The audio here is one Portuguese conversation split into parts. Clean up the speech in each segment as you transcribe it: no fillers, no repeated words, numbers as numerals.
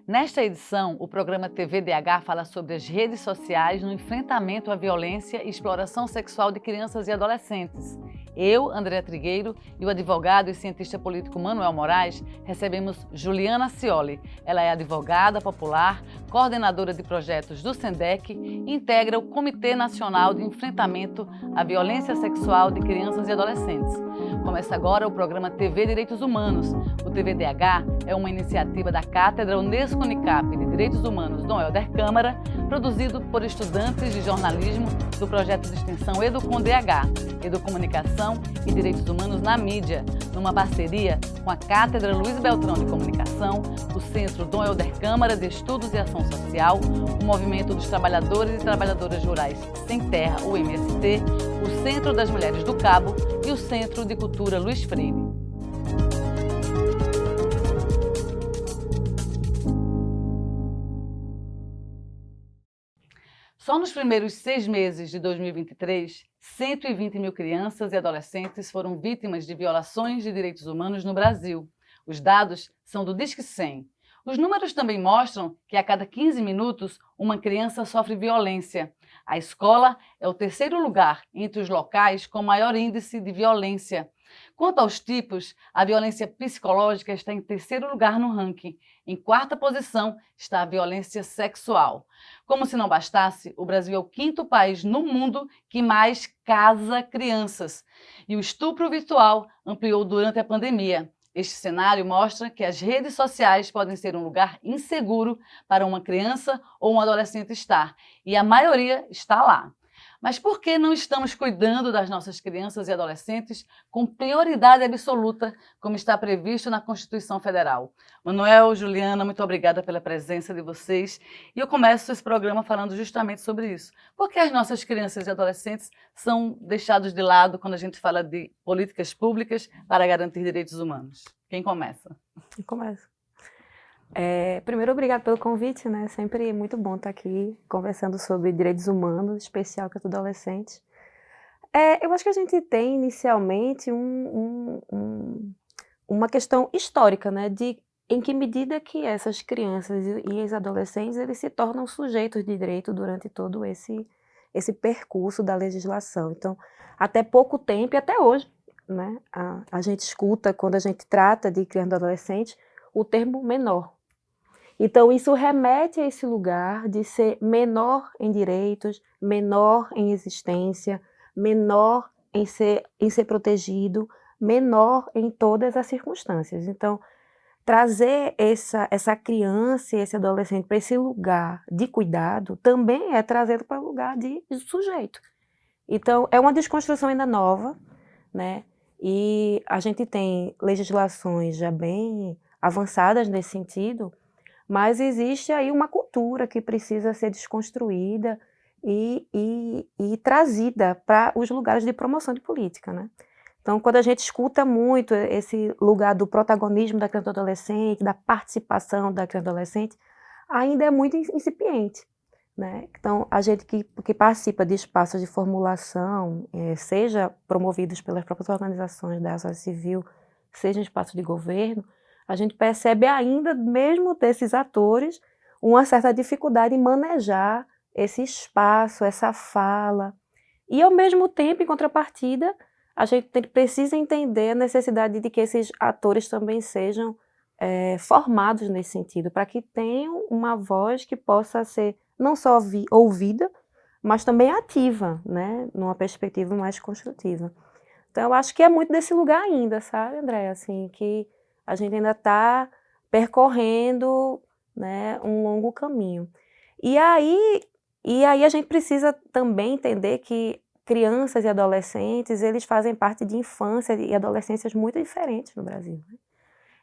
Nesta edição, o programa TVDH fala sobre as redes sociais no enfrentamento à violência e exploração sexual de crianças e adolescentes. Eu, Andréa Trigueiro, e o advogado e cientista político Manuel Moraes recebemos Juliana Scioli. Ela é advogada popular, coordenadora de projetos do SENDEC e integra o Comitê Nacional de Enfrentamento à Violência Sexual de Crianças e Adolescentes. Começa agora o programa TV Direitos Humanos. O TVDH é uma iniciativa da Cátedra Unesco-Unicap de Direitos Humanos Dom Helder Câmara, produzido por estudantes de jornalismo do projeto de extensão EduComDH, Educomunicação e Direitos Humanos na Mídia, numa parceria com a Cátedra Luiz Beltrão de Comunicação, o Centro Dom Helder Câmara de Estudos e Ação Social, o Movimento dos Trabalhadores e Trabalhadoras Rurais Sem Terra, o MST, o Centro das Mulheres do Cabo e o Centro de Cultura Luiz Freire. Só nos primeiros 6 meses de 2023, 120 mil crianças e adolescentes foram vítimas de violações de direitos humanos no Brasil. Os dados são do Disque 100. Os números também mostram que a cada 15 minutos uma criança sofre violência. A escola é o terceiro lugar entre os locais com maior índice de violência. Quanto aos tipos, a violência psicológica está em terceiro lugar no ranking. Em quarta posição está a violência sexual. Como se não bastasse, o Brasil é o quinto país no mundo que mais casa crianças. E o estupro virtual ampliou durante a pandemia. Este cenário mostra que as redes sociais podem ser um lugar inseguro para uma criança ou um adolescente estar. E a maioria está lá. Mas por que não estamos cuidando das nossas crianças e adolescentes com prioridade absoluta, como está previsto na Constituição Federal? Manuel, Juliana, muito obrigada pela presença de vocês. E eu começo esse programa falando justamente sobre isso. Por que as nossas crianças e adolescentes são deixados de lado quando a gente fala de políticas públicas para garantir direitos humanos? Quem começa? Eu começo. Primeiro, obrigado pelo convite, né? Sempre muito bom estar aqui conversando sobre direitos humanos, especial para os adolescentes. Eu acho que a gente tem inicialmente uma questão histórica, né? De em que medida que essas crianças e os adolescentes eles se tornam sujeitos de direito durante todo esse percurso da legislação. Então, até pouco tempo e até hoje, né? A gente escuta, quando a gente trata de criança e adolescente, o termo menor. Então, isso remete a esse lugar de ser menor em direitos, menor em existência, menor em ser protegido, menor em todas as circunstâncias. Então, trazer essa criança e esse adolescente para esse lugar de cuidado também é trazê-lo para o lugar de sujeito. Então, é uma desconstrução ainda nova, né? E a gente tem legislações já bem avançadas nesse sentido, mas existe aí uma cultura que precisa ser desconstruída e trazida para os lugares de promoção de política, né? Então, quando a gente escuta muito esse lugar do protagonismo da criança e do adolescente, da participação da criança e do adolescente, ainda é muito incipiente, né? Então, a gente que participa de espaços de formulação, seja promovidos pelas próprias organizações da sociedade civil, seja em espaços de governo, a gente percebe ainda, mesmo desses atores, uma certa dificuldade em manejar esse espaço, essa fala. E, ao mesmo tempo, em contrapartida, a gente precisa entender a necessidade de que esses atores também sejam formados nesse sentido, para que tenham uma voz que possa ser não só ouvida, mas também ativa, né, numa perspectiva mais construtiva. Então, eu acho que é muito desse lugar ainda, sabe, André? Assim, que a gente ainda está percorrendo, né, um longo caminho. E aí a gente precisa também entender que crianças e adolescentes, eles fazem parte de infância e adolescências muito diferentes no Brasil, né?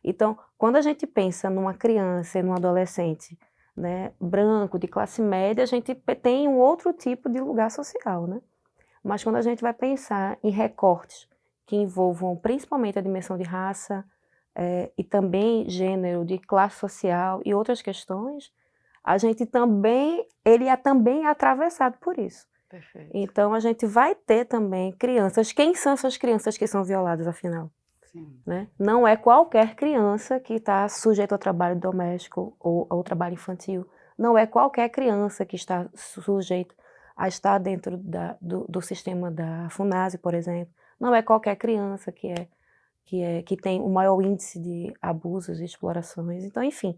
Então, quando a gente pensa numa criança e num adolescente, né, branco, de classe média, a gente tem um outro tipo de lugar social, né? Mas quando a gente vai pensar em recortes que envolvam principalmente a dimensão de raça, e também gênero, de classe social e outras questões, a gente também, ele é também atravessado por isso. Perfeito. Então, a gente vai ter também crianças. Quem são essas crianças que são violadas, afinal? Sim. né? Não é qualquer criança que está sujeita ao trabalho doméstico ou ao trabalho infantil. Não é qualquer criança que está sujeita a estar dentro do sistema da FUNASE, por exemplo. Não é qualquer criança que tem o maior índice de abusos e explorações. Então, enfim,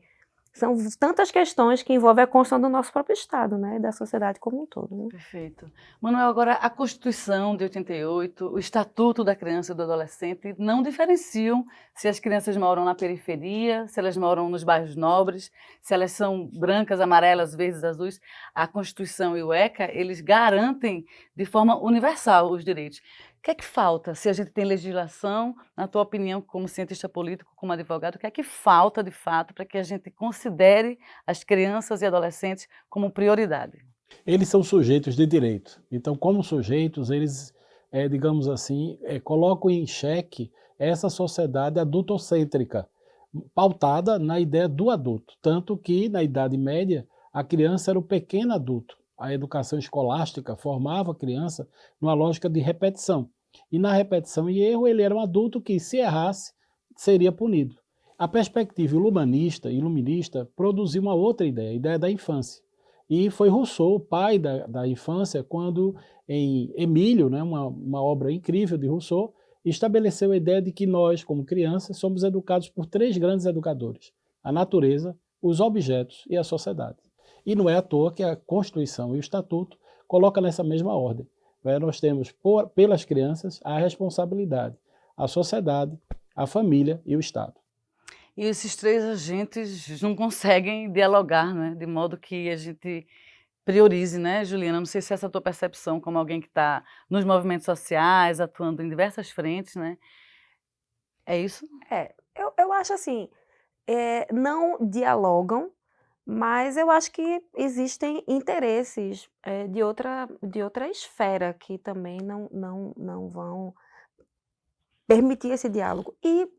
são tantas questões que envolvem a construção do nosso próprio Estado, né, e da sociedade como um todo, né? Perfeito. Manuel, agora a Constituição de 88, o Estatuto da Criança e do Adolescente não diferenciam se as crianças moram na periferia, se elas moram nos bairros nobres, se elas são brancas, amarelas, verdes, azuis. A Constituição e o ECA, eles garantem de forma universal os direitos. O que é que falta se a gente tem legislação, na tua opinião, como cientista político, como advogado, o que é que falta de fato para que a gente considere as crianças e adolescentes como prioridade? Eles são sujeitos de direito. Então, como sujeitos, eles, digamos assim, colocam em xeque essa sociedade adultocêntrica, pautada na ideia do adulto. Tanto que, na Idade Média, a criança era o pequeno adulto. A educação escolástica formava a criança numa lógica de repetição. E na repetição e erro, ele era um adulto que, se errasse, seria punido. A perspectiva iluminista produziu uma outra ideia, a ideia da infância. E foi Rousseau, o pai da infância, quando em Emílio, né, uma obra incrível de Rousseau, estabeleceu a ideia de que nós, como crianças, somos educados por 3 grandes educadores: a natureza, os objetos e a sociedade. E não é à toa que a Constituição e o Estatuto colocam nessa mesma ordem. Nós temos, pelas crianças, a responsabilidade, a sociedade, a família e o Estado. E esses 3 agentes não conseguem dialogar, né? De modo que a gente priorize, né, Juliana? Não sei se essa é a tua percepção como alguém que está nos movimentos sociais, atuando em diversas frentes, né? É isso? Eu acho assim, não dialogam, mas eu acho que existem interesses de outra esfera que também não vão permitir esse diálogo. E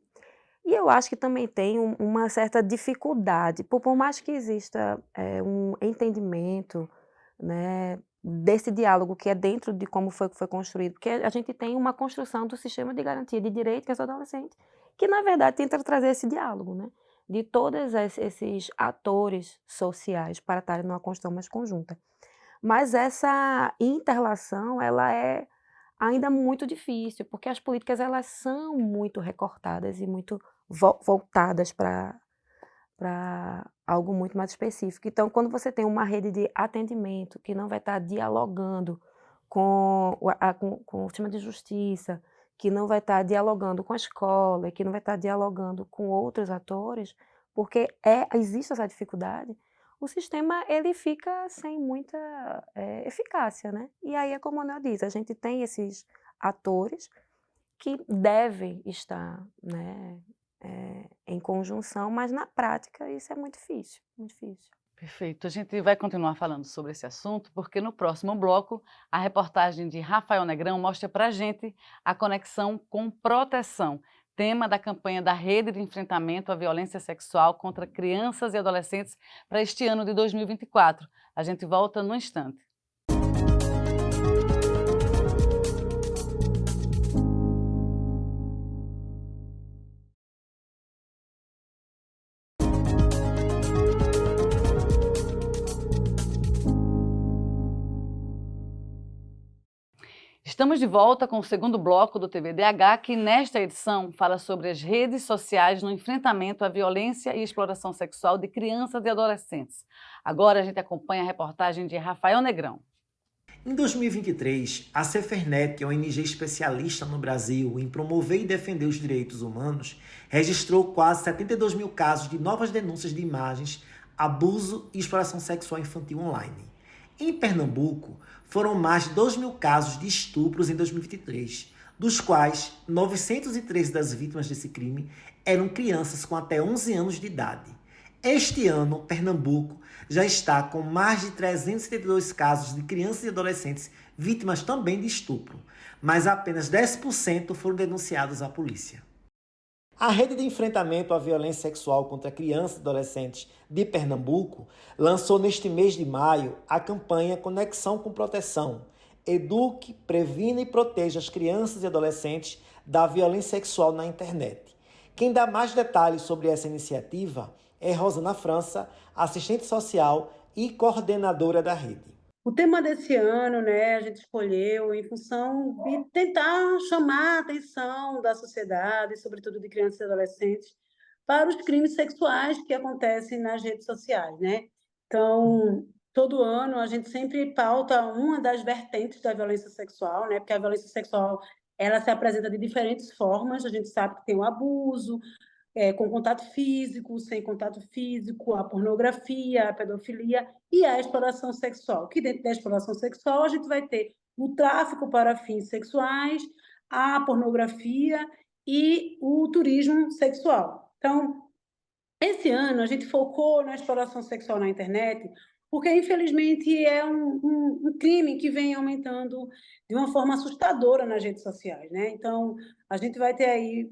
eu acho que também tem uma certa dificuldade, por mais que exista um entendimento, né, desse diálogo que é dentro de como foi que foi construído, porque a gente tem uma construção do sistema de garantia de direitos dos adolescentes, que na verdade tenta trazer esse diálogo, né, de todos esses atores sociais para estarem numa construção mais conjunta. Mas essa interrelação, ela é ainda muito difícil, porque as políticas elas são muito recortadas e muito voltadas para algo muito mais específico. Então, quando você tem uma rede de atendimento que não vai estar dialogando com o sistema de justiça, que não vai estar dialogando com a escola, que não vai estar dialogando com outros atores, porque existe essa dificuldade, o sistema ele fica sem muita eficácia, né? E aí é como o Manuel diz, a gente tem esses atores que devem estar, né, em conjunção, mas na prática isso é muito difícil, muito difícil. Perfeito. A gente vai continuar falando sobre esse assunto, porque no próximo bloco, a reportagem de Rafael Negrão mostra para a gente a conexão com proteção, tema da campanha da Rede de Enfrentamento à Violência Sexual contra Crianças e Adolescentes para este ano de 2024. A gente volta no instante. Estamos de volta com o segundo bloco do TVDH, que nesta edição fala sobre as redes sociais no enfrentamento à violência e exploração sexual de crianças e adolescentes. Agora a gente acompanha a reportagem de Rafael Negrão. Em 2023, a Cefernet, que é uma ONG especialista no Brasil em promover e defender os direitos humanos, registrou quase 72 mil casos de novas denúncias de imagens, abuso e exploração sexual infantil online. Em Pernambuco, foram mais de 2 mil casos de estupros em 2023, dos quais 913 das vítimas desse crime eram crianças com até 11 anos de idade. Este ano, Pernambuco já está com mais de 372 casos de crianças e adolescentes vítimas também de estupro, mas apenas 10% foram denunciados à polícia. A Rede de Enfrentamento à Violência Sexual contra Crianças e Adolescentes de Pernambuco lançou neste mês de maio a campanha Conexão com Proteção. Eduque, previna e proteja as crianças e adolescentes da violência sexual na internet. Quem dá mais detalhes sobre essa iniciativa é Rosana França, assistente social e coordenadora da rede. O tema desse ano, né, a gente escolheu em função de tentar chamar a atenção da sociedade, sobretudo de crianças e adolescentes, para os crimes sexuais que acontecem nas redes sociais, né? Então, todo ano a gente sempre pauta uma das vertentes da violência sexual, né? Porque a violência sexual, ela se apresenta de diferentes formas. A gente sabe que tem o abuso, com contato físico, sem contato físico, a pornografia, a pedofilia e a exploração sexual. Que dentro da exploração sexual a gente vai ter o tráfico para fins sexuais, a pornografia e o turismo sexual. Então, esse ano a gente focou na exploração sexual na internet, porque infelizmente é um crime que vem aumentando de uma forma assustadora nas redes sociais, né? Então, a gente vai ter aí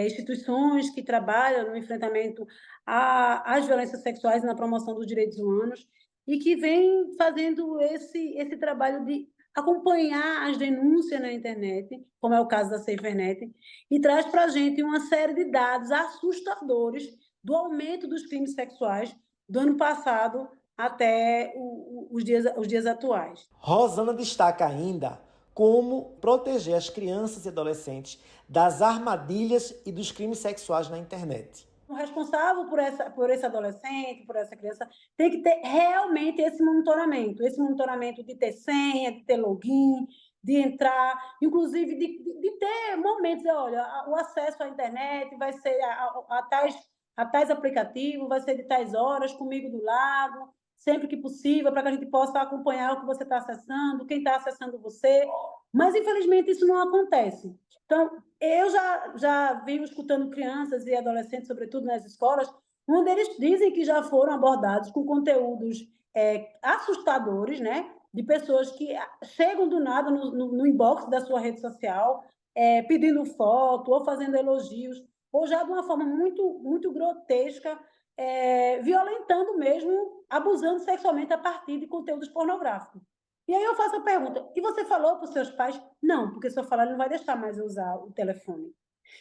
instituições que trabalham no enfrentamento às violências sexuais e na promoção dos direitos humanos e que vem fazendo esse trabalho de acompanhar as denúncias na internet, como é o caso da SaferNet, e traz para a gente uma série de dados assustadores do aumento dos crimes sexuais do ano passado até os dias atuais. Rosana destaca ainda como proteger as crianças e adolescentes das armadilhas e dos crimes sexuais na internet. O responsável por esse adolescente, por essa criança, tem que ter realmente esse monitoramento de ter senha, de ter login, de entrar, inclusive de ter momentos, olha, o acesso à internet vai ser a tais aplicativos, vai ser de tais horas, comigo do lado, sempre que possível, para que a gente possa acompanhar o que você está acessando, quem está acessando você. Mas, infelizmente, isso não acontece. Então, eu já venho escutando crianças e adolescentes, sobretudo nas escolas, onde eles dizem que já foram abordados com conteúdos assustadores, né? De pessoas que chegam do nada no inbox da sua rede social, pedindo foto ou fazendo elogios, ou já de uma forma muito, muito grotesca, violentando mesmo, abusando sexualmente a partir de conteúdos pornográficos. E aí eu faço a pergunta, e você falou para os seus pais? Não, porque se eu falar, ele não vai deixar mais eu usar o telefone.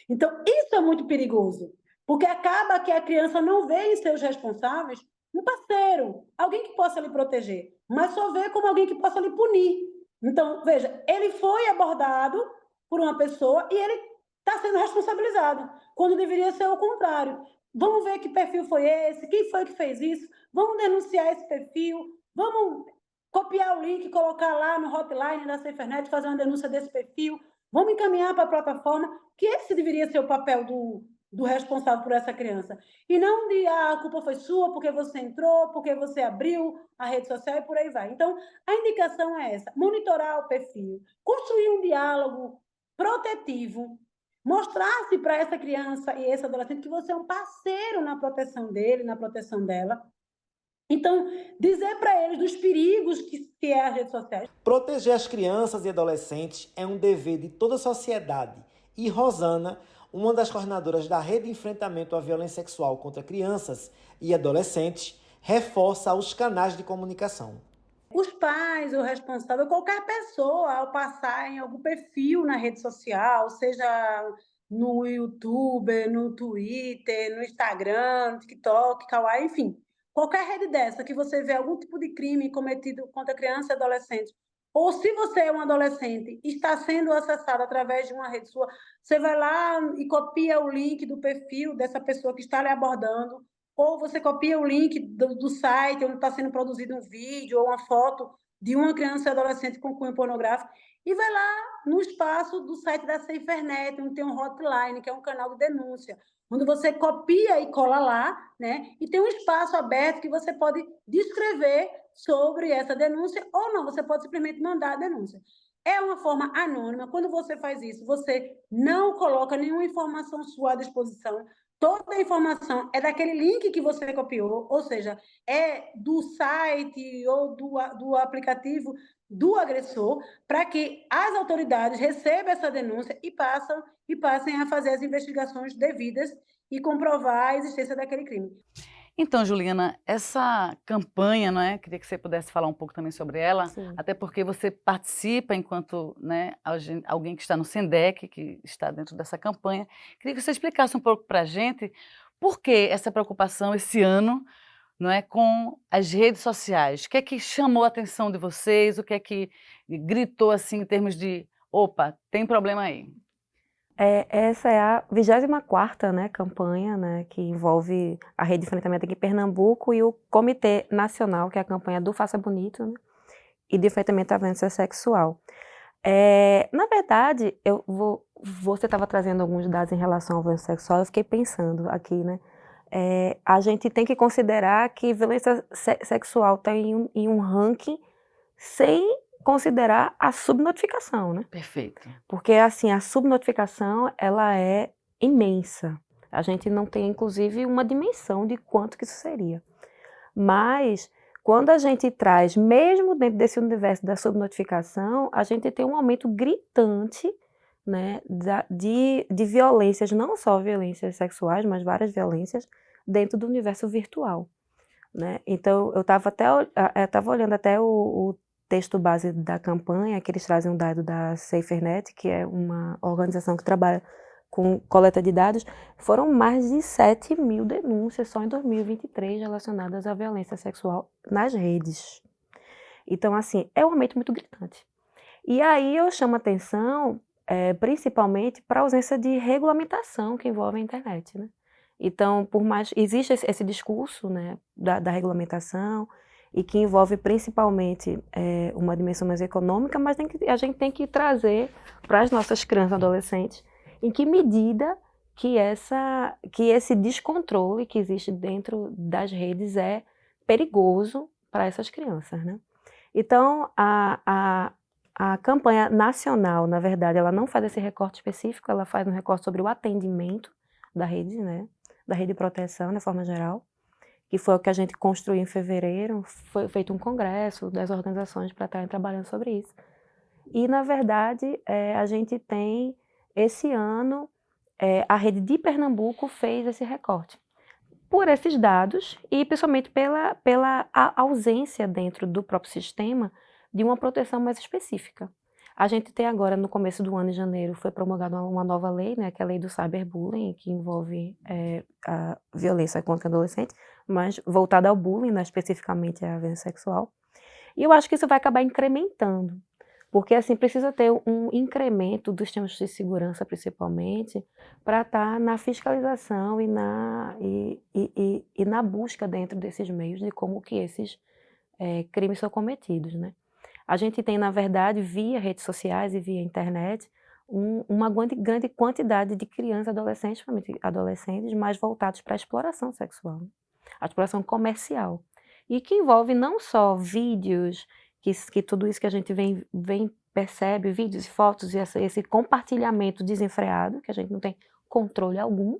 Então, isso é muito perigoso, porque acaba que a criança não vê em seus responsáveis um parceiro, alguém que possa lhe proteger, mas só vê como alguém que possa lhe punir. Então, veja, ele foi abordado por uma pessoa e ele está sendo responsabilizado, quando deveria ser o contrário. Vamos ver que perfil foi esse, quem foi que fez isso, vamos denunciar esse perfil, vamos copiar o link, colocar lá no hotline da SaferNet, fazer uma denúncia desse perfil, vamos encaminhar para a plataforma, que esse deveria ser o papel do responsável por essa criança. E não de, a culpa foi sua, porque você entrou, porque você abriu a rede social e por aí vai. Então, a indicação é essa, monitorar o perfil, construir um diálogo protetivo, mostrar-se para essa criança e esse adolescente que você é um parceiro na proteção dele, na proteção dela. Então, dizer para eles dos perigos que é as redes sociais. Proteger as crianças e adolescentes é um dever de toda a sociedade. E Rosana, uma das coordenadoras da Rede de Enfrentamento à Violência Sexual contra Crianças e Adolescentes, reforça os canais de comunicação. Os pais, o responsável, qualquer pessoa, ao passar em algum perfil na rede social, seja no YouTube, no Twitter, no Instagram, no TikTok, Kawaii, enfim, qualquer rede dessa que você vê algum tipo de crime cometido contra criança e adolescente, ou se você é um adolescente e está sendo acessado através de uma rede sua, você vai lá e copia o link do perfil dessa pessoa que está lhe abordando, ou você copia o link do site onde está sendo produzido um vídeo ou uma foto de uma criança e adolescente com cunho pornográfico e vai lá no espaço do site da SaferNet, onde tem um hotline, que é um canal de denúncia, onde você copia e cola lá, né? E tem um espaço aberto que você pode descrever sobre essa denúncia ou não, você pode simplesmente mandar a denúncia. É uma forma anônima. Quando você faz isso, você não coloca nenhuma informação sua à disposição. Toda a informação é daquele link que você copiou, ou seja, é do site ou do aplicativo do agressor, para que as autoridades recebam essa denúncia e passem a fazer as investigações devidas e comprovar a existência daquele crime. Então, Juliana, essa campanha, não é? Queria que você pudesse falar um pouco também sobre ela, Sim. até porque você participa enquanto, né, alguém que está no SENDEC, que está dentro dessa campanha. Queria que você explicasse um pouco para a gente por que essa preocupação esse ano, não é, com as redes sociais. O que é que chamou a atenção de vocês? O que é que gritou assim em termos de, opa, tem problema aí? Essa é a 24ª, né, campanha, né, que envolve a Rede de Enfrentamento aqui em Pernambuco e o Comitê Nacional, que é a campanha do Faça Bonito, né, e de enfrentamento à violência sexual. Na verdade, você estava trazendo alguns dados em relação à violência sexual, eu fiquei pensando aqui, né, a gente tem que considerar que violência sexual está em um ranking sem considerar a subnotificação, né? Perfeito. Porque, assim, a subnotificação, ela é imensa. A gente não tem, inclusive, uma dimensão de quanto que isso seria. Mas, quando a gente traz, mesmo dentro desse universo da subnotificação, a gente tem um aumento gritante, né, de violências, não só violências sexuais, mas várias violências dentro do universo virtual, né? Então, eu estava olhando até o texto base da campanha, que eles trazem um dado da SaferNet, que é uma organização que trabalha com coleta de dados. Foram mais de 7.000 denúncias só em 2023 relacionadas à violência sexual nas redes. Então, assim, é um aumento muito gritante. E aí eu chamo atenção, principalmente para a ausência de regulamentação que envolve a internet, né? Então, por mais existe esse discurso, né, da regulamentação e que envolve principalmente uma dimensão mais econômica, mas a gente tem que trazer para as nossas crianças e adolescentes em que medida que esse descontrole que existe dentro das redes é perigoso para essas crianças, né? Então, a campanha nacional, na verdade, ela não faz esse recorte específico, ela faz um recorte sobre o atendimento da rede, né, da rede de proteção, de forma geral, que foi o que a gente construiu em fevereiro. Foi feito um congresso das organizações para estarem trabalhando sobre isso. E, na verdade, a gente tem, esse ano, a rede de Pernambuco fez esse recorte. Por esses dados e principalmente pela ausência dentro do próprio sistema de uma proteção mais específica. A gente tem agora, no começo do ano, em janeiro, foi promulgada uma nova lei, né, que é a lei do cyberbullying, que envolve a violência contra adolescentes, mas voltada ao bullying, né, especificamente à violência sexual. E eu acho que isso vai acabar incrementando, porque assim precisa ter um incremento dos sistemas de segurança, principalmente, para estar na fiscalização e na busca dentro desses meios de como que esses crimes são cometidos, né? A gente tem, na verdade, via redes sociais e via internet, uma grande quantidade de crianças e adolescentes, principalmente adolescentes, mais voltados para a exploração sexual, né? A exploração comercial. E que envolve não só vídeos, que tudo isso que a gente percebe, vídeos e fotos, e esse compartilhamento desenfreado, que a gente não tem controle algum,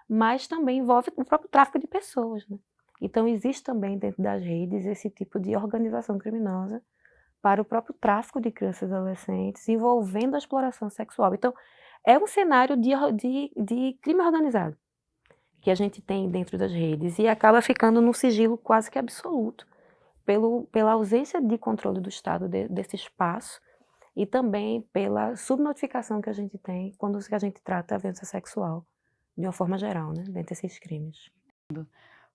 mas também envolve o próprio tráfico de pessoas, né? Então, existe também dentro das redes esse tipo de organização criminosa para o próprio tráfico de crianças e adolescentes, envolvendo a exploração sexual. Então, é um cenário de crime organizado que a gente tem dentro das redes e acaba ficando num sigilo quase que absoluto, pela ausência de controle do Estado desse espaço e também pela subnotificação que a gente tem quando a gente trata a violência sexual, de uma forma geral, né, dentro desses crimes.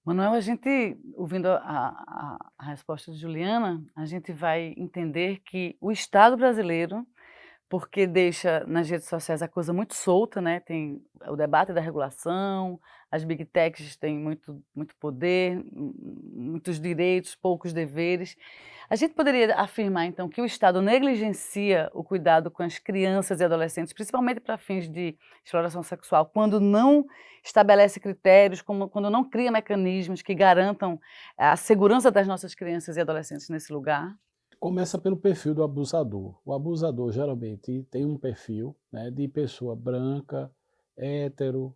Manuel, a gente, ouvindo a resposta de Juliana, a gente vai entender que o Estado brasileiro, porque deixa nas redes sociais a coisa muito solta, né? Tem o debate da regulação, as big techs têm muito poder, muitos direitos, poucos deveres. A gente poderia afirmar, então, que o Estado negligencia o cuidado com as crianças e adolescentes, principalmente para fins de exploração sexual, quando não estabelece critérios, quando não cria mecanismos que garantam a segurança das nossas crianças e adolescentes nesse lugar? Começa pelo perfil do abusador. O abusador geralmente tem um perfil, né, de pessoa branca, hétero,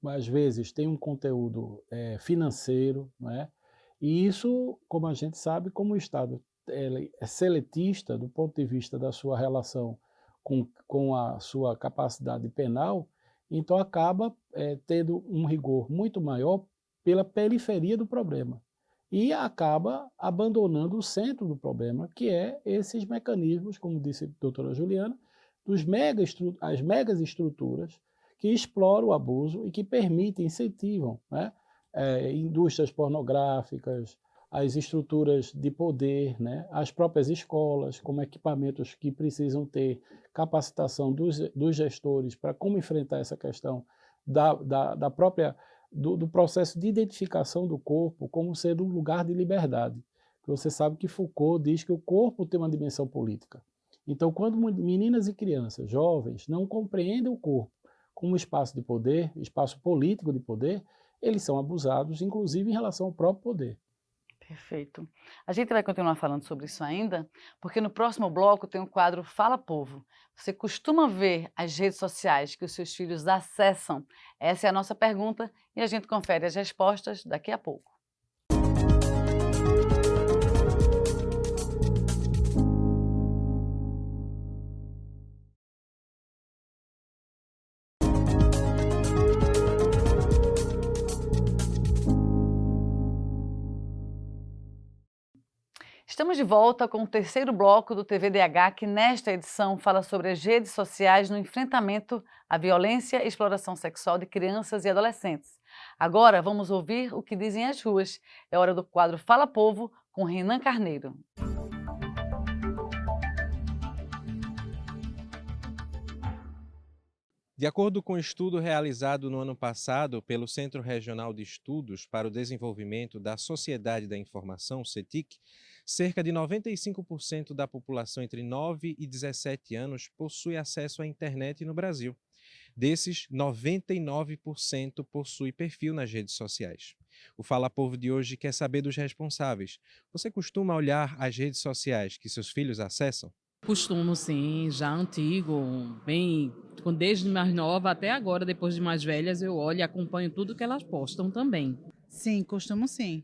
às vezes tem um conteúdo financeiro, né? E isso, como a gente sabe, como o Estado ele é seletista do ponto de vista da sua relação com a sua capacidade penal, então acaba tendo um rigor muito maior pela periferia do problema e acaba abandonando o centro do problema, que é esses mecanismos, como disse a doutora Juliana, as megas estruturas que exploram o abuso e que permitem, incentivam, né, indústrias pornográficas, as estruturas de poder, né, as próprias escolas, como equipamentos que precisam ter capacitação dos gestores para como enfrentar essa questão do processo de identificação do corpo como sendo um lugar de liberdade. Você sabe que Foucault diz que o corpo tem uma dimensão política. Então, quando meninas e crianças, jovens, não compreendem o corpo como um espaço de poder, espaço político de poder, eles são abusados, inclusive em relação ao próprio poder. Perfeito. A gente vai continuar falando sobre isso ainda, porque no próximo bloco tem o quadro Fala Povo. Você costuma ver as redes sociais que os seus filhos acessam? Essa é a nossa pergunta e a gente confere as respostas daqui a pouco. Estamos de volta com o terceiro bloco do TVDH, que nesta edição fala sobre as redes sociais no enfrentamento à violência e exploração sexual de crianças e adolescentes. Agora vamos ouvir o que dizem as ruas. É hora do quadro Fala Povo, com Renan Carneiro. De acordo com um estudo realizado no ano passado pelo Centro Regional de Estudos para o Desenvolvimento da Sociedade da Informação, CETIC, cerca de 95% da população entre 9 e 17 anos possui acesso à internet no Brasil. Desses, 99% possui perfil nas redes sociais. O Fala Povo de hoje quer saber dos responsáveis. Você costuma olhar as redes sociais que seus filhos acessam? Costumo, sim, já antigo, bem, desde mais nova até agora, depois de mais velhas, eu olho e acompanho tudo que elas postam também. Sim, costumo sim.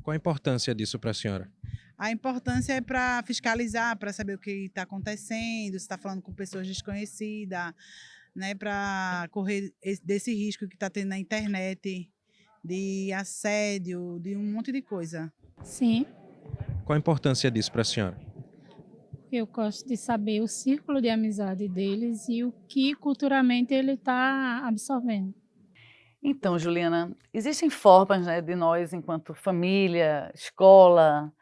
Qual a importância disso para a senhora? A importância é para fiscalizar, para saber o que está acontecendo, se está falando com pessoas desconhecidas, né, para correr desse risco que está tendo na internet, de assédio, de um monte de coisa. Sim, Qual a importância disso para a senhora? eu gosto de saber o círculo de amizade deles e o que culturalmente ele está absorvendo. Então, Juliana, existem formas, né, de nós, enquanto família, escola,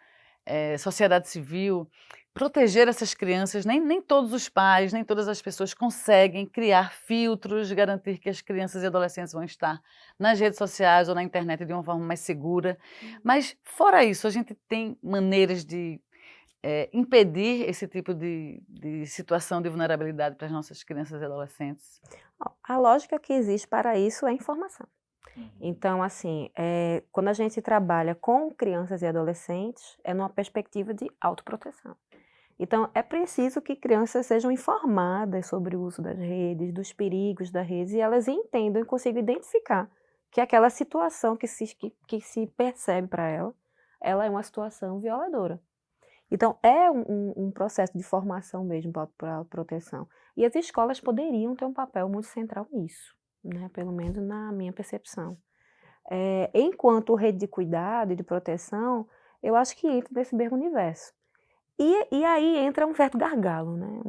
sociedade civil, proteger essas crianças. Nem todos os pais, nem todas as pessoas conseguem criar filtros, garantir que as crianças e adolescentes vão estar nas redes sociais ou na internet de uma forma mais segura. Mas, fora isso, a gente tem maneiras de impedir esse tipo de situação de vulnerabilidade para as nossas crianças e adolescentes? A lógica que existe para isso é a informação. Então, assim, quando a gente trabalha com crianças e adolescentes, é numa perspectiva de autoproteção. Então, é preciso que crianças sejam informadas sobre o uso das redes, dos perigos das redes, e elas entendam e consigam identificar que aquela situação que se percebe para ela é uma situação violadora. Então, é um processo de formação mesmo para a proteção. E as escolas poderiam ter um papel muito central nisso, né? Pelo menos na minha percepção. Enquanto rede de cuidado e de proteção, eu acho que entra nesse mesmo universo. E aí entra um certo gargalo, né?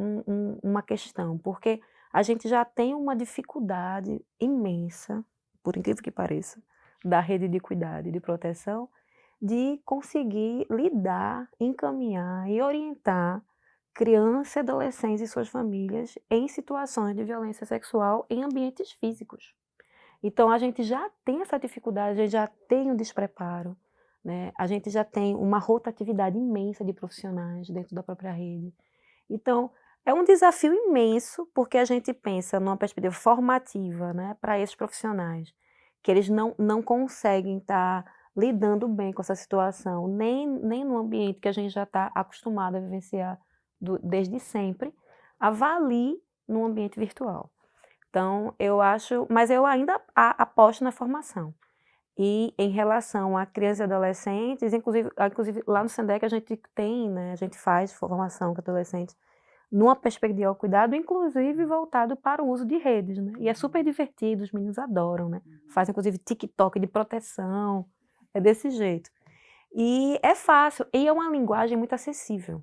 Uma questão, porque a gente já tem uma dificuldade imensa, por incrível que pareça, da rede de cuidado e de proteção, de conseguir lidar, encaminhar e orientar crianças, adolescentes e suas famílias em situações de violência sexual em ambientes físicos. Então, a gente já tem essa dificuldade, a gente já tem um despreparo, né? A gente já tem uma rotatividade imensa de profissionais dentro da própria rede. Então, é um desafio imenso, porque a gente pensa numa perspectiva formativa, né, para esses profissionais, que eles não conseguem estar lidando bem com essa situação, nem no ambiente que a gente já está acostumado a vivenciar desde sempre, avalie no ambiente virtual. Então, mas eu ainda aposto na formação. E em relação a crianças e adolescentes, inclusive lá no SENDEC a gente tem, né, a gente faz formação com adolescentes numa perspectiva de autocuidado, inclusive voltado para o uso de redes, né? E é super divertido, os meninos adoram, né? Fazem, inclusive, TikTok de proteção, é desse jeito. E é fácil, e é uma linguagem muito acessível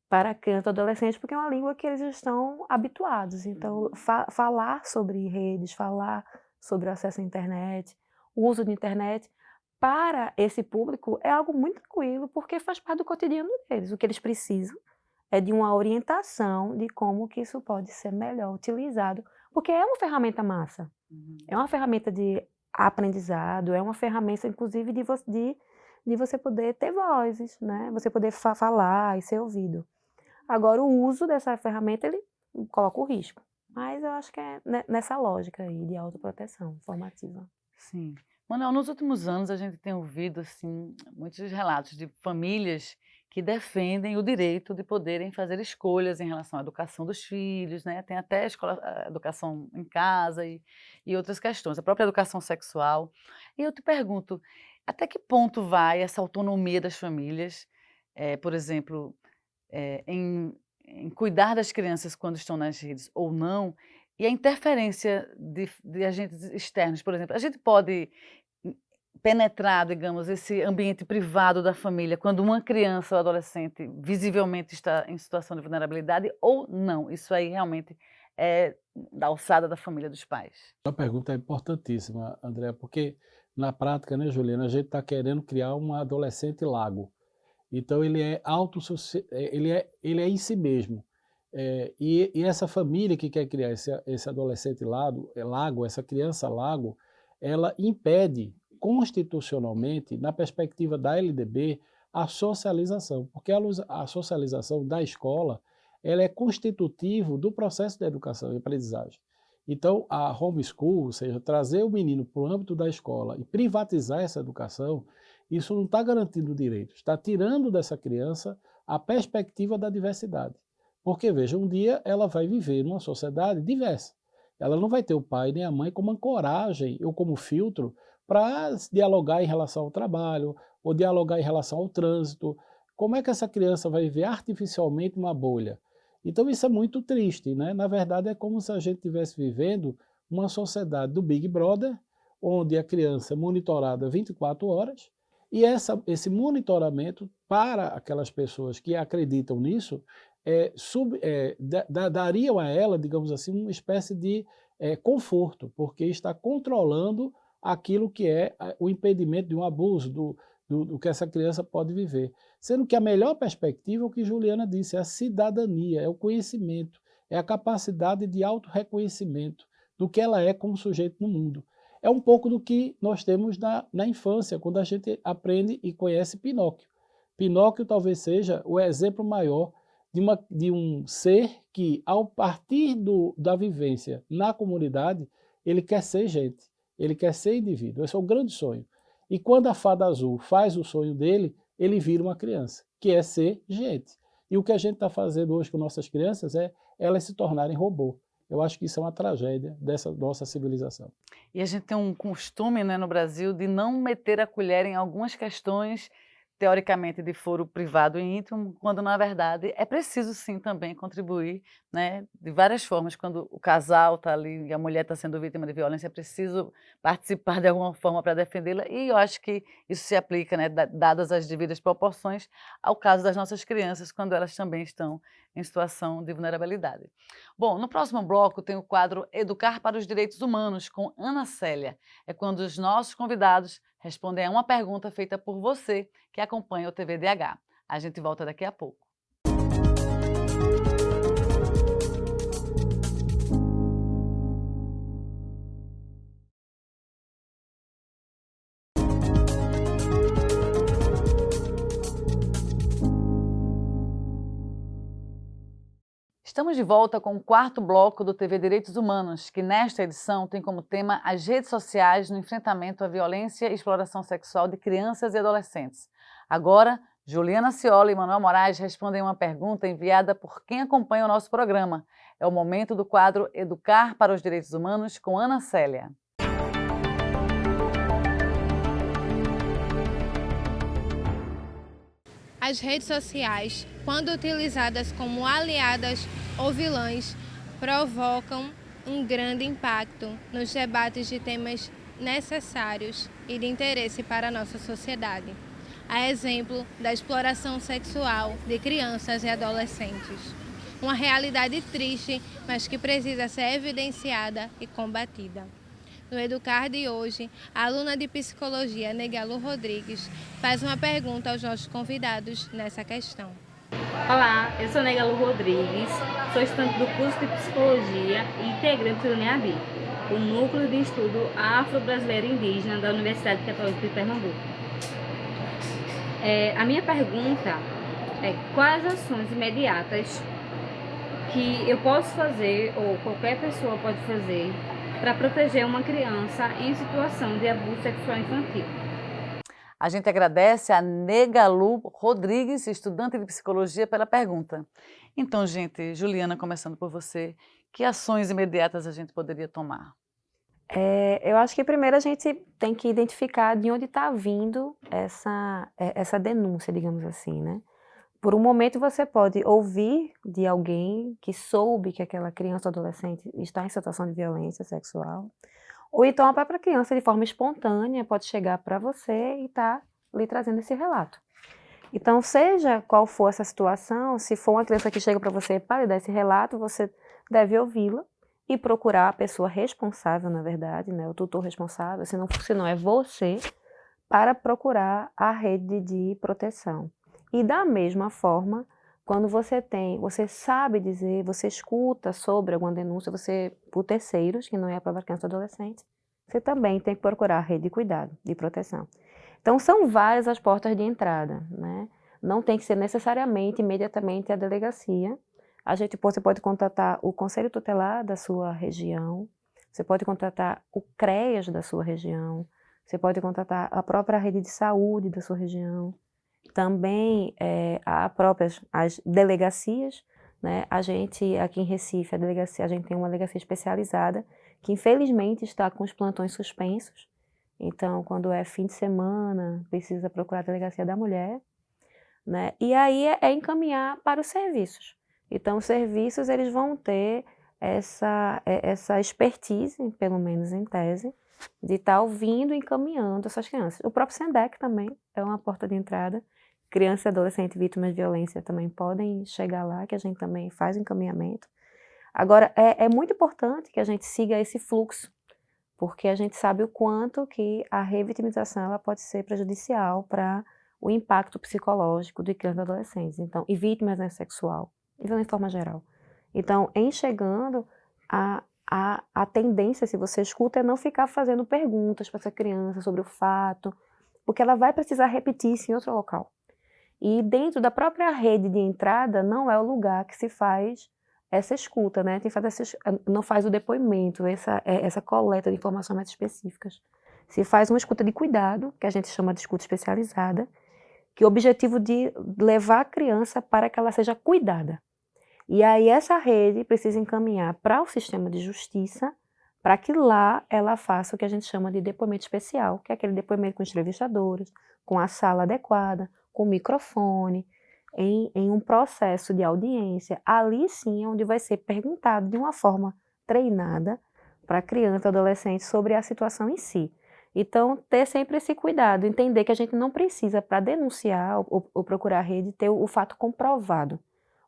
para crianças e adolescentes, porque é uma língua que eles estão habituados. Então, falar sobre redes, falar sobre o acesso à internet, o uso de internet, para esse público é algo muito tranquilo, porque faz parte do cotidiano deles. O que eles precisam é de uma orientação de como que isso pode ser melhor utilizado, porque é uma ferramenta massa, é uma ferramenta de aprendizado, é uma ferramenta, inclusive, de você poder ter vozes, né? Você poder falar e ser ouvido. Agora, o uso dessa ferramenta, ele coloca o risco. Mas eu acho que é nessa lógica aí de autoproteção formativa. Sim. Manuel, nos últimos anos a gente tem ouvido assim, muitos relatos de famílias que defendem o direito de poderem fazer escolhas em relação à educação dos filhos, né? Tem até a educação em casa e outras questões, a própria educação sexual. E eu te pergunto, até que ponto vai essa autonomia das famílias, por exemplo, em cuidar das crianças quando estão nas redes ou não, e a interferência de agentes externos, por exemplo. A gente pode penetrar, digamos, esse ambiente privado da família quando uma criança ou adolescente visivelmente está em situação de vulnerabilidade ou não? Isso aí realmente é da alçada da família dos pais. A pergunta é importantíssima, André, porque na prática, né, Juliana, a gente está querendo criar um adolescente lago. Então ele é ele é em si mesmo. E essa família que quer criar esse adolescente lago, essa criança lago, ela impede constitucionalmente, na perspectiva da LDB, a socialização, porque a socialização da escola ela é constitutivo do processo de educação e aprendizagem. Então, a homeschool, ou seja, trazer o menino para o âmbito da escola e privatizar essa educação, isso não está garantindo direitos, está tirando dessa criança a perspectiva da diversidade. Porque, veja, um dia ela vai viver numa sociedade diversa. Ela não vai ter o pai nem a mãe como ancoragem ou como filtro para dialogar em relação ao trabalho ou dialogar em relação ao trânsito. Como é que essa criança vai viver artificialmente uma bolha? Então isso é muito triste, né? Na verdade é como se a gente estivesse vivendo uma sociedade do Big Brother, onde a criança é monitorada 24 horas, e esse monitoramento para aquelas pessoas que acreditam nisso, dariam a ela, digamos assim, uma espécie de conforto, porque está controlando aquilo que é o impedimento de um abuso, do que essa criança pode viver. Sendo que a melhor perspectiva é o que Juliana disse, é a cidadania, é o conhecimento, é a capacidade de autorreconhecimento do que ela é como sujeito no mundo. É um pouco do que nós temos na infância, quando a gente aprende e conhece Pinóquio. Pinóquio talvez seja o exemplo maior de um ser que, ao partir da vivência na comunidade, ele quer ser gente, ele quer ser indivíduo. Esse é o grande sonho. E quando a Fada Azul faz o sonho dele, ele vira uma criança, que é ser gente. E o que a gente está fazendo hoje com nossas crianças é elas se tornarem robô. Eu acho que isso é uma tragédia dessa nossa civilização. E a gente tem um costume, né, no Brasil de não meter a colher em algumas questões teoricamente de foro privado e íntimo, quando na verdade é preciso sim também contribuir, né, de várias formas. Quando o casal está ali e a mulher está sendo vítima de violência, é preciso participar de alguma forma para defendê-la, e eu acho que isso se aplica, né, dadas as devidas proporções, ao caso das nossas crianças, quando elas também estão em situação de vulnerabilidade. Bom, no próximo bloco tem o quadro Educar para os Direitos Humanos, com Ana Célia. É quando os nossos convidados respondem a uma pergunta feita por você que acompanha o TVDH. A gente volta daqui a pouco. Estamos de volta com o quarto bloco do TV Direitos Humanos, que nesta edição tem como tema as redes sociais no enfrentamento à violência e exploração sexual de crianças e adolescentes. Agora, Juliana Ciola e Manuel Moraes respondem uma pergunta enviada por quem acompanha o nosso programa. É o momento do quadro Educar para os Direitos Humanos com Ana Célia. As redes sociais quando utilizadas como aliadas ou vilãs, provocam um grande impacto nos debates de temas necessários e de interesse para a nossa sociedade, a exemplo da exploração sexual de crianças e adolescentes. Uma realidade triste, mas que precisa ser evidenciada e combatida. No Educar de hoje, a aluna de Psicologia, Negalu Rodrigues, faz uma pergunta aos nossos convidados nessa questão. Olá, eu sou Negalu Rodrigues, sou estudante do curso de Psicologia e integrante do NEABI, o Núcleo de Estudo Afro-Brasileiro Indígena da Universidade Católica de Pernambuco. A minha pergunta é: quais ações imediatas que eu posso fazer, ou qualquer pessoa pode fazer, para proteger uma criança em situação de abuso sexual infantil? A gente agradece a Negalu Rodrigues, estudante de psicologia, pela pergunta. Então, gente, Juliana, começando por você, que ações imediatas a gente poderia tomar? Eu acho que primeiro a gente tem que identificar de onde está vindo essa denúncia, digamos assim, né? Por um momento você pode ouvir de alguém que soube que aquela criança ou adolescente está em situação de violência sexual, ou então a própria criança, de forma espontânea, pode chegar para você e estar lhe trazendo esse relato. Então, seja qual for essa situação, se for uma criança que chega para você para lhe dar esse relato, você deve ouvi-la e procurar a pessoa responsável, na verdade, né, o tutor responsável, se não é você, para procurar a rede de proteção. E da mesma forma, quando você sabe dizer, você escuta sobre alguma denúncia, por terceiros, que não é a própria criança ou adolescente, você também tem que procurar a rede de cuidado, de proteção. Então, são várias as portas de entrada, né? Não tem que ser necessariamente, imediatamente, a delegacia. Você pode contatar o Conselho Tutelar da sua região, você pode contatar o CREAS da sua região, você pode contatar a própria rede de saúde da sua região, também as delegacias, né? A gente, aqui em Recife, a gente tem uma delegacia especializada que, infelizmente, está com os plantões suspensos. Então, quando é fim de semana, precisa procurar a delegacia da mulher, né? E aí é encaminhar para os serviços. Então, os serviços eles vão ter essa expertise, pelo menos em tese, de estar ouvindo e encaminhando essas crianças. O próprio SENDEC também é uma porta de entrada. Crianças e adolescentes vítimas de violência também podem chegar lá, que a gente também faz encaminhamento. Agora, é muito importante que a gente siga esse fluxo, porque a gente sabe o quanto que a revitimização ela pode ser prejudicial para o impacto psicológico de crianças e adolescentes, então, e vítimas, né, sexual, e de forma geral. Então, em chegando, a tendência, se você escuta, é não ficar fazendo perguntas para essa criança sobre o fato, porque ela vai precisar repetir isso em outro local. E dentro da própria rede de entrada, não é o lugar que se faz essa escuta, né? Não faz o depoimento, essa coleta de informações mais específicas. Se faz uma escuta de cuidado, que a gente chama de escuta especializada, que é o objetivo de levar a criança para que ela seja cuidada. E aí essa rede precisa encaminhar para o sistema de justiça, para que lá ela faça o que a gente chama de depoimento especial, que é aquele depoimento com entrevistadores, com a sala adequada, com microfone, em um processo de audiência. Ali sim é onde vai ser perguntado de uma forma treinada para a criança e adolescente sobre a situação em si. Então, ter sempre esse cuidado, entender que a gente não precisa, para denunciar ou procurar a rede, ter o fato comprovado.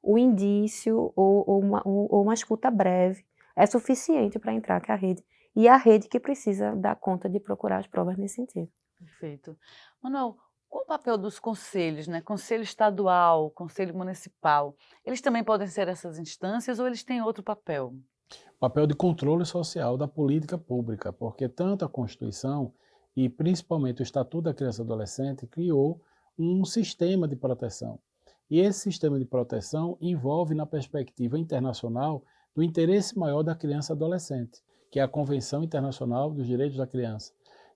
O indício ou uma escuta breve é suficiente para entrar com a rede. E é a rede que precisa dar conta de procurar as provas nesse sentido. Perfeito. Manuel, qual o papel dos conselhos, né? Conselho estadual, conselho municipal? Eles também podem ser essas instâncias ou eles têm outro papel? Papel de controle social da política pública, porque tanto a Constituição e principalmente o Estatuto da Criança e Adolescente criou um sistema de proteção. E esse sistema de proteção envolve, na perspectiva internacional, do interesse maior da criança e adolescente, que é a Convenção Internacional dos Direitos da Criança.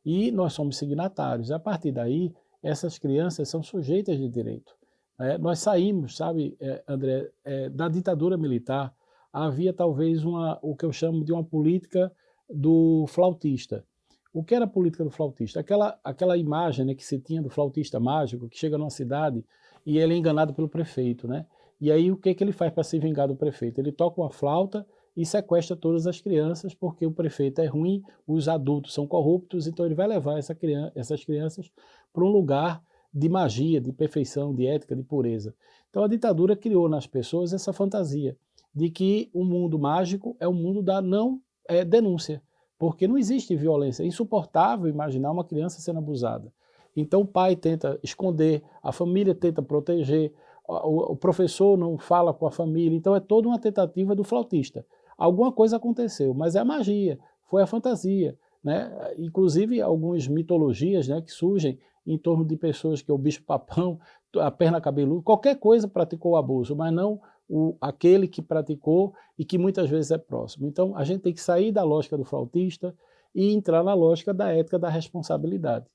E nós somos signatários. E a partir daí, essas crianças são sujeitas de direito. Nós saímos, sabe, André, da ditadura militar. Havia talvez o que eu chamo de uma política do flautista. O que era a política do flautista? Aquela imagem, né, que se tinha do flautista mágico, que chega numa cidade e ele é enganado pelo prefeito, né? E aí o que ele faz para se vingar do prefeito? Ele toca uma flauta e sequestra todas as crianças, porque o prefeito é ruim, os adultos são corruptos, então ele vai levar essas crianças para um lugar de magia, de perfeição, de ética, de pureza. Então a ditadura criou nas pessoas essa fantasia de que o mundo mágico é o mundo da não denúncia, porque não existe violência. É insuportável imaginar uma criança sendo abusada. Então o pai tenta esconder, a família tenta proteger, o professor não fala com a família, então é toda uma tentativa do flautista. Alguma coisa aconteceu, mas é a magia, foi a fantasia, né? Inclusive algumas mitologias, né, que surgem em torno de pessoas que é o bicho-papão, a perna cabeluda, qualquer coisa praticou o abuso, mas não aquele que praticou e que muitas vezes é próximo. Então a gente tem que sair da lógica do flautista e entrar na lógica da ética da responsabilidade.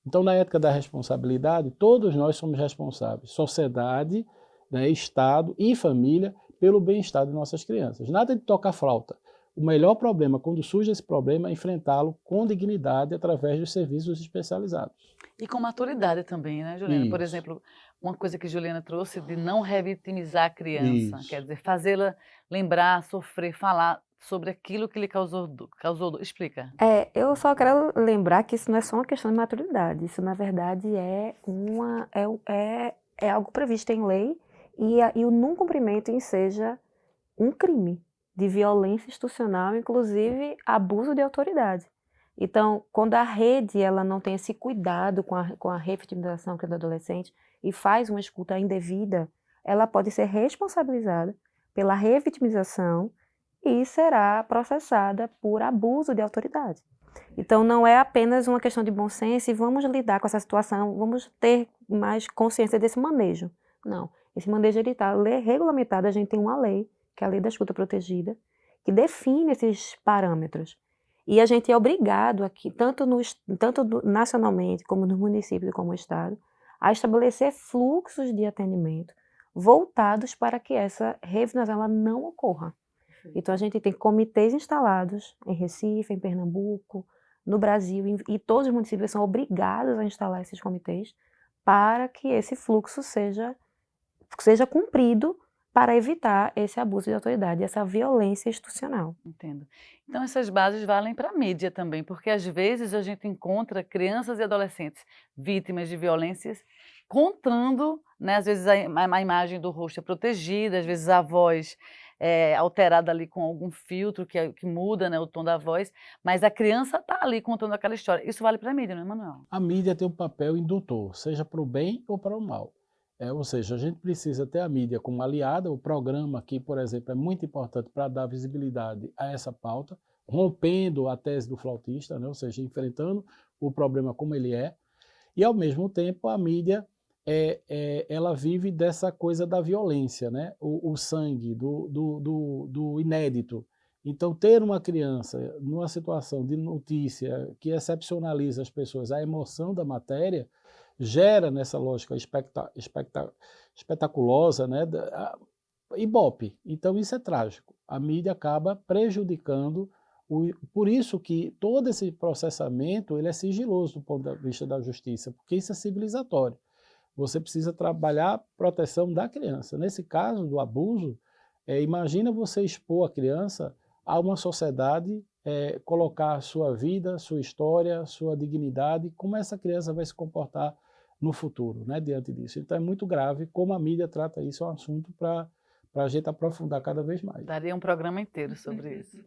Então na ética da responsabilidade, todos nós somos responsáveis, sociedade, né, Estado e família, pelo bem-estar de nossas crianças. Nada de tocar flauta. O melhor problema, quando surge esse problema, é enfrentá-lo com dignidade através dos serviços especializados. E com maturidade também, né, Juliana? Isso. Por exemplo, uma coisa que Juliana trouxe de não revitimizar a criança, Isso. quer dizer, fazê-la lembrar, sofrer, falar sobre aquilo que lhe causou dor. Explica. Eu só quero lembrar que isso não é só uma questão de maturidade, isso na verdade é algo previsto em lei e o não cumprimento seja um crime de violência institucional, inclusive abuso de autoridade. Então, quando a rede ela não tem esse cuidado com a revitimização do adolescente e faz uma escuta indevida, ela pode ser responsabilizada pela revitimização e será processada por abuso de autoridade. Então, não é apenas uma questão de bom senso e vamos lidar com essa situação, vamos ter mais consciência desse manejo. Não, esse manejo está regulamentado, a gente tem uma lei, que é a Lei da Escuta Protegida, que define esses parâmetros. E a gente é obrigado aqui, tanto nacionalmente, como no município e como no estado, a estabelecer fluxos de atendimento voltados para que essa revitimização não ocorra. Então a gente tem comitês instalados em Recife, em Pernambuco, no Brasil, e todos os municípios são obrigados a instalar esses comitês para que esse fluxo seja cumprido para evitar esse abuso de autoridade, essa violência institucional. Entendo. Então essas bases valem para a mídia também, porque às vezes a gente encontra crianças e adolescentes vítimas de violências contando, né, às vezes a imagem do rosto é protegida, às vezes a voz é alterada ali com algum filtro que muda, né, o tom da voz, mas a criança está ali contando aquela história. Isso vale para a mídia, não é, Manuel? A mídia tem um papel indutor, seja para o bem ou para o mal. Ou seja, a gente precisa ter a mídia como aliada. O programa aqui, por exemplo, é muito importante para dar visibilidade a essa pauta, rompendo a tese do flautista, né? Ou seja, enfrentando o problema como ele é, e ao mesmo tempo a mídia ela vive dessa coisa da violência, né? O sangue, do inédito. Então, ter uma criança numa situação de notícia que excepcionaliza as pessoas, a emoção da matéria, gera nessa lógica espetaculosa, né, ibope. Então isso é trágico. A mídia acaba prejudicando, por isso que todo esse processamento ele é sigiloso do ponto de vista da justiça, porque isso é civilizatório. Você precisa trabalhar a proteção da criança. Nesse caso do abuso, imagina você expor a criança a uma sociedade, colocar a sua vida, sua história, sua dignidade, como essa criança vai se comportar no futuro, né, diante disso. Então é muito grave como a mídia trata isso, é um assunto para a gente aprofundar cada vez mais. Daria um programa inteiro sobre isso.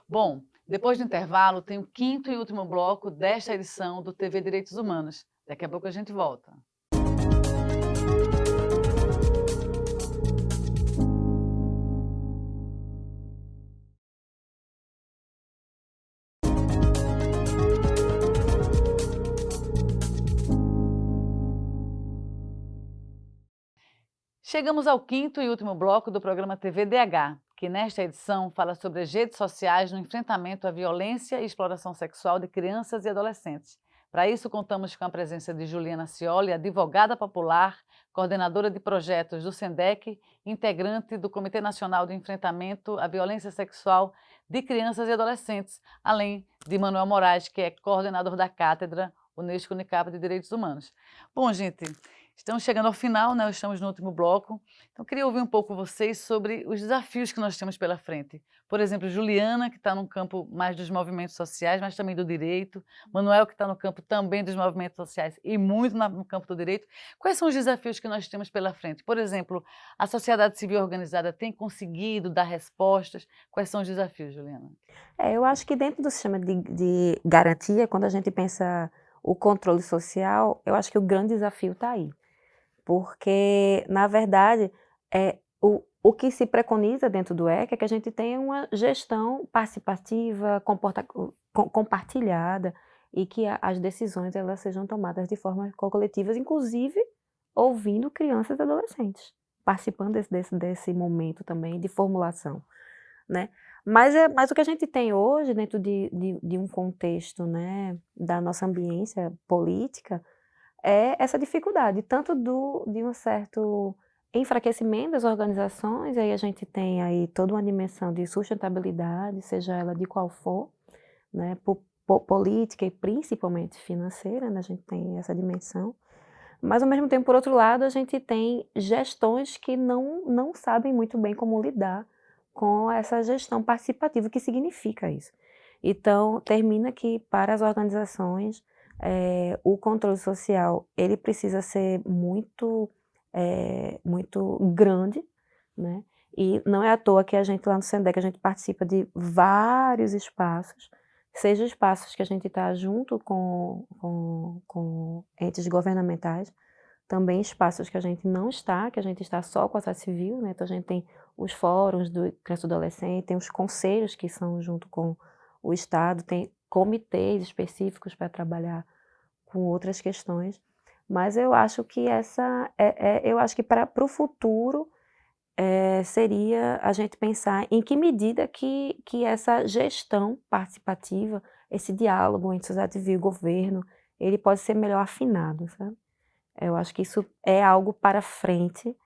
Bom, depois do intervalo tem o 5º e último bloco desta edição do TV Direitos Humanos. Daqui a pouco a gente volta. Chegamos ao 5º e último bloco do programa TV DH, que nesta edição fala sobre as redes sociais no enfrentamento à violência e exploração sexual de crianças e adolescentes. Para isso, contamos com a presença de Juliana Scioli, advogada popular, coordenadora de projetos do SENDEC, integrante do Comitê Nacional de Enfrentamento à Violência Sexual de Crianças e Adolescentes, além de Manuel Moraes, que é coordenador da Cátedra Unesco Unicap de Direitos Humanos. Bom, gente, estamos chegando ao final, né? Estamos no último bloco. Então, queria ouvir um pouco vocês sobre os desafios que nós temos pela frente. Por exemplo, Juliana, que está no campo mais dos movimentos sociais, mas também do direito. Manuel, que está no campo também dos movimentos sociais e muito no campo do direito. Quais são os desafios que nós temos pela frente? Por exemplo, a sociedade civil organizada tem conseguido dar respostas? Quais são os desafios, Juliana? Eu acho que dentro do sistema de garantia, quando a gente pensa o controle social, eu acho que o grande desafio está aí. Porque, na verdade, o que se preconiza dentro do ECA é que a gente tenha uma gestão participativa, compartilhada, e que as decisões elas sejam tomadas de forma coletiva, inclusive ouvindo crianças e adolescentes, participando desse momento também de formulação, né? Mas o que a gente tem hoje, dentro de um contexto, né, da nossa ambiência política, é essa dificuldade, tanto de um certo enfraquecimento das organizações, e aí a gente tem aí toda uma dimensão de sustentabilidade, seja ela de qual for, né, política e principalmente financeira, né, a gente tem essa dimensão, mas ao mesmo tempo, por outro lado, a gente tem gestões que não sabem muito bem como lidar com essa gestão participativa, o que significa isso. Então, termina que para as organizações, o controle social, ele precisa ser muito grande, né? E não é à toa que a gente lá no SENDEC, a gente participa de vários espaços, seja espaços que a gente está junto com entes governamentais, também espaços que a gente não está, que a gente está só com a sociedade civil, né? Então a gente tem os fóruns do criança e adolescente, tem os conselhos que são junto com o Estado, tem comitês específicos para trabalhar com outras questões, mas eu acho que para o futuro seria a gente pensar em que medida que essa gestão participativa, esse diálogo entre sociedade civil e governo, ele pode ser melhor afinado, sabe? Eu acho que isso é algo para frente,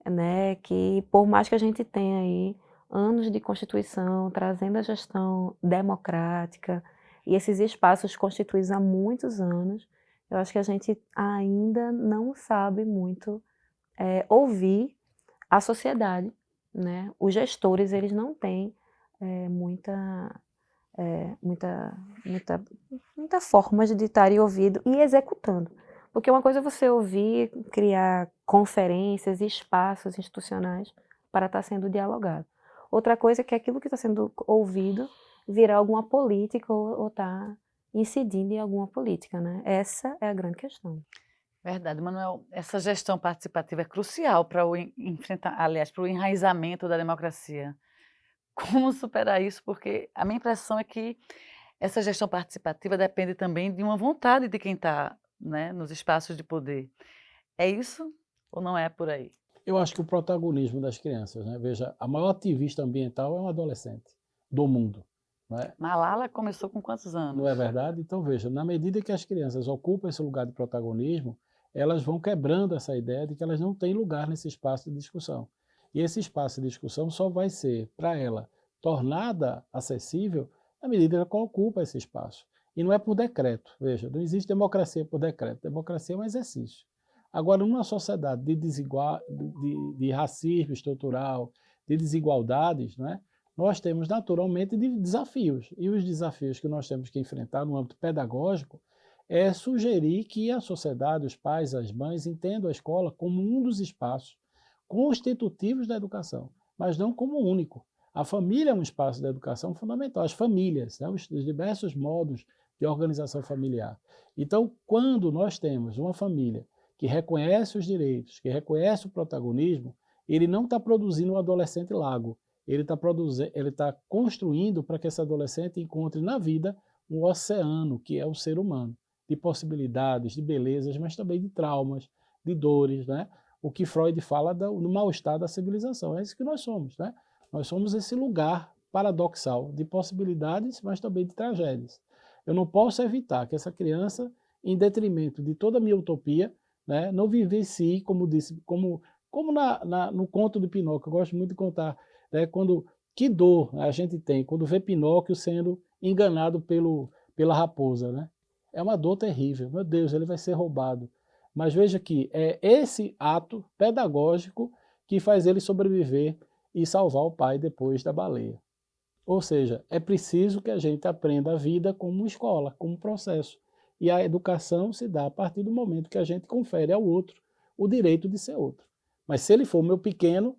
né, que por mais que a gente tenha aí anos de Constituição, trazendo a gestão democrática, e esses espaços constituídos há muitos anos, eu acho que a gente ainda não sabe muito ouvir a sociedade, né? Os gestores, eles não têm muita forma de estarem ouvindo e executando. Porque uma coisa é você ouvir, criar conferências e espaços institucionais para estar sendo dialogado. Outra coisa é que aquilo que está sendo ouvido virar alguma política ou está incidindo em alguma política, né? Essa é a grande questão. Verdade, Manuel. Essa gestão participativa é crucial para o enraizamento da democracia. Como superar isso? Porque a minha impressão é que essa gestão participativa depende também de uma vontade de quem está, né, nos espaços de poder. É isso ou não é por aí? Eu acho que o protagonismo das crianças, né? Veja, a maior ativista ambiental é um adolescente do mundo. Não é? Malala começou com quantos anos? Não é verdade? Então, veja, na medida que as crianças ocupam esse lugar de protagonismo, elas vão quebrando essa ideia de que elas não têm lugar nesse espaço de discussão. E esse espaço de discussão só vai ser, para ela, tornada acessível na medida que ela ocupa esse espaço. E não é por decreto. Veja, não existe democracia por decreto. Democracia é um exercício. Agora, numa sociedade de racismo estrutural, de desigualdades, não é? Nós temos naturalmente desafios. E os desafios que nós temos que enfrentar no âmbito pedagógico é sugerir que a sociedade, os pais, as mães, entendam a escola como um dos espaços constitutivos da educação, mas não como único. A família é um espaço da educação fundamental, as famílias, né? Os diversos modos de organização familiar. Então, quando nós temos uma família que reconhece os direitos, que reconhece o protagonismo, ele não está produzindo um adolescente lago, ele está construindo para que esse adolescente encontre na vida um oceano, que é o ser humano, de possibilidades, de belezas, mas também de traumas, de dores, né? O que Freud fala do mal-estar da civilização, é isso que nós somos, né? Nós somos esse lugar paradoxal de possibilidades, mas também de tragédias. Eu não posso evitar que essa criança em detrimento de toda a minha utopia, né? Não vivencie, como disse, como no conto de Pinóquio, eu gosto muito de contar, né? Que dor a gente tem quando vê Pinóquio sendo enganado pela raposa, né? É uma dor terrível, meu Deus, ele vai ser roubado. Mas veja que é esse ato pedagógico que faz ele sobreviver e salvar o pai depois da baleia. Ou seja, é preciso que a gente aprenda a vida como escola, como processo. E a educação se dá a partir do momento que a gente confere ao outro o direito de ser outro. Mas se ele for meu pequeno,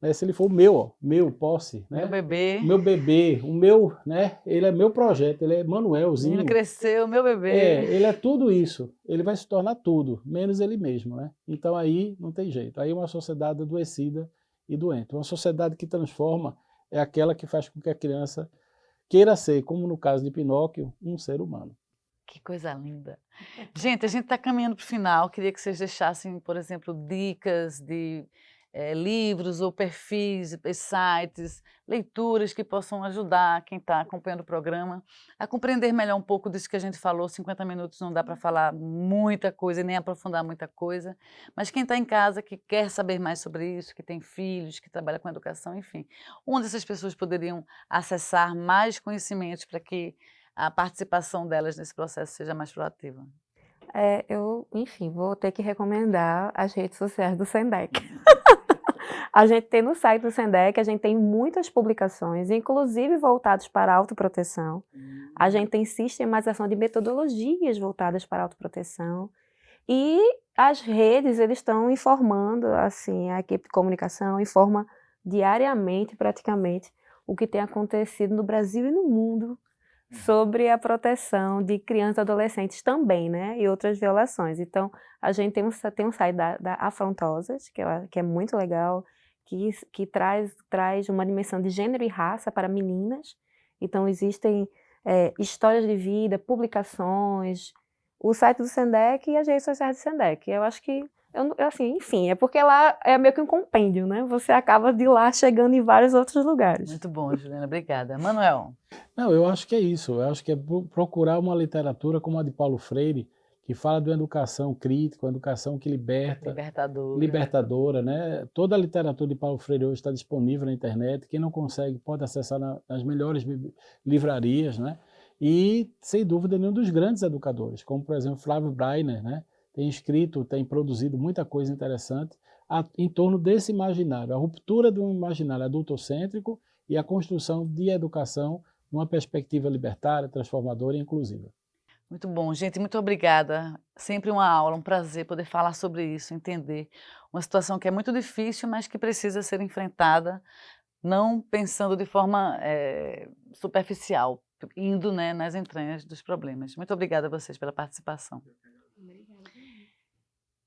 né, se ele for meu posse, né, meu bebê, o meu, né, ele é meu projeto, ele é Manuelzinho. Menino cresceu, meu bebê. Ele é tudo isso, ele vai se tornar tudo, menos ele mesmo, né? Então aí não tem jeito, aí é uma sociedade adoecida e doente. Uma sociedade que transforma é aquela que faz com que a criança queira ser, como no caso de Pinóquio, um ser humano. Que coisa linda. Gente, a gente está caminhando para o final, queria que vocês deixassem, por exemplo, dicas de livros ou perfis, sites, leituras que possam ajudar quem está acompanhando o programa a compreender melhor um pouco disso que a gente falou. 50 minutos não dá para falar muita coisa e nem aprofundar muita coisa, mas quem está em casa, que quer saber mais sobre isso, que tem filhos, que trabalha com educação, enfim, onde essas pessoas poderiam acessar mais conhecimentos para que a participação delas nesse processo seja mais proativa? Enfim, vou ter que recomendar as redes sociais do SENDEC. A gente tem no site do SENDEC, a gente tem muitas publicações, inclusive voltadas para a autoproteção. A gente tem sistematização de metodologias voltadas para a autoproteção. E as redes, eles estão informando, assim, a equipe de comunicação informa diariamente, praticamente, o que tem acontecido no Brasil e no mundo sobre a proteção de crianças e adolescentes também, né, e outras violações. Então, a gente tem um site da Afrontosas, que é muito legal, que traz uma dimensão de gênero e raça para meninas. Então, existem histórias de vida, publicações, o site do SENDEC e as redes sociais do SENDEC. Eu acho que, assim, enfim, é porque lá é meio que um compêndio, né? Você acaba de lá chegando em vários outros lugares. Muito bom, Juliana, obrigada. Manuel? Não, eu acho que é isso. Eu acho que é procurar uma literatura como a de Paulo Freire, que fala de uma educação crítica, uma educação que liberta, libertadora, né? Toda a literatura de Paulo Freire hoje está disponível na internet. Quem não consegue pode acessar nas melhores livrarias, né? E, sem dúvida, nenhum dos grandes educadores, como, por exemplo, Flávio Breiner, né? Tem produzido muita coisa interessante em torno desse imaginário, a ruptura do imaginário adultocêntrico e a construção de educação numa perspectiva libertária, transformadora e inclusiva. Muito bom, gente, muito obrigada. Sempre uma aula, um prazer poder falar sobre isso, entender uma situação que é muito difícil, mas que precisa ser enfrentada, não pensando de forma superficial, indo, né, nas entranhas dos problemas. Muito obrigada a vocês pela participação.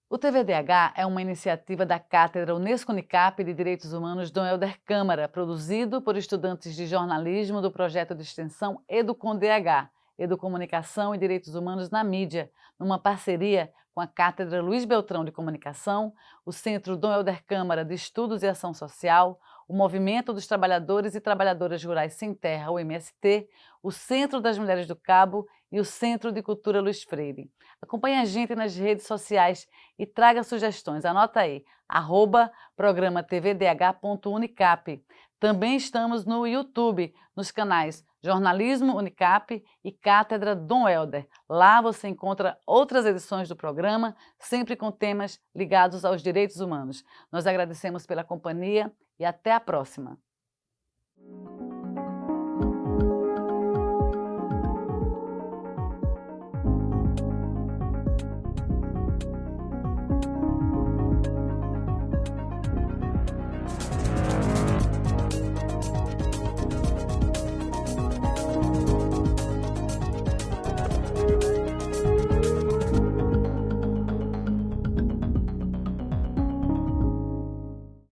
O TVDH é uma iniciativa da Cátedra Unesco-Unicap de Direitos Humanos Dom Helder Câmara, produzido por estudantes de jornalismo do projeto de extensão EduComDH, Educomunicação e Direitos Humanos na Mídia, numa parceria com a Cátedra Luiz Beltrão de Comunicação, o Centro Dom Helder Câmara de Estudos e Ação Social, o Movimento dos Trabalhadores e Trabalhadoras Rurais Sem Terra, o MST, o Centro das Mulheres do Cabo e o Centro de Cultura Luiz Freire. Acompanhe a gente nas redes sociais e traga sugestões. Anota aí, @programatvdh.unicap. Também estamos no YouTube, nos canais Jornalismo Unicap e Cátedra Dom Helder. Lá você encontra outras edições do programa, sempre com temas ligados aos direitos humanos. Nós agradecemos pela companhia e até a próxima.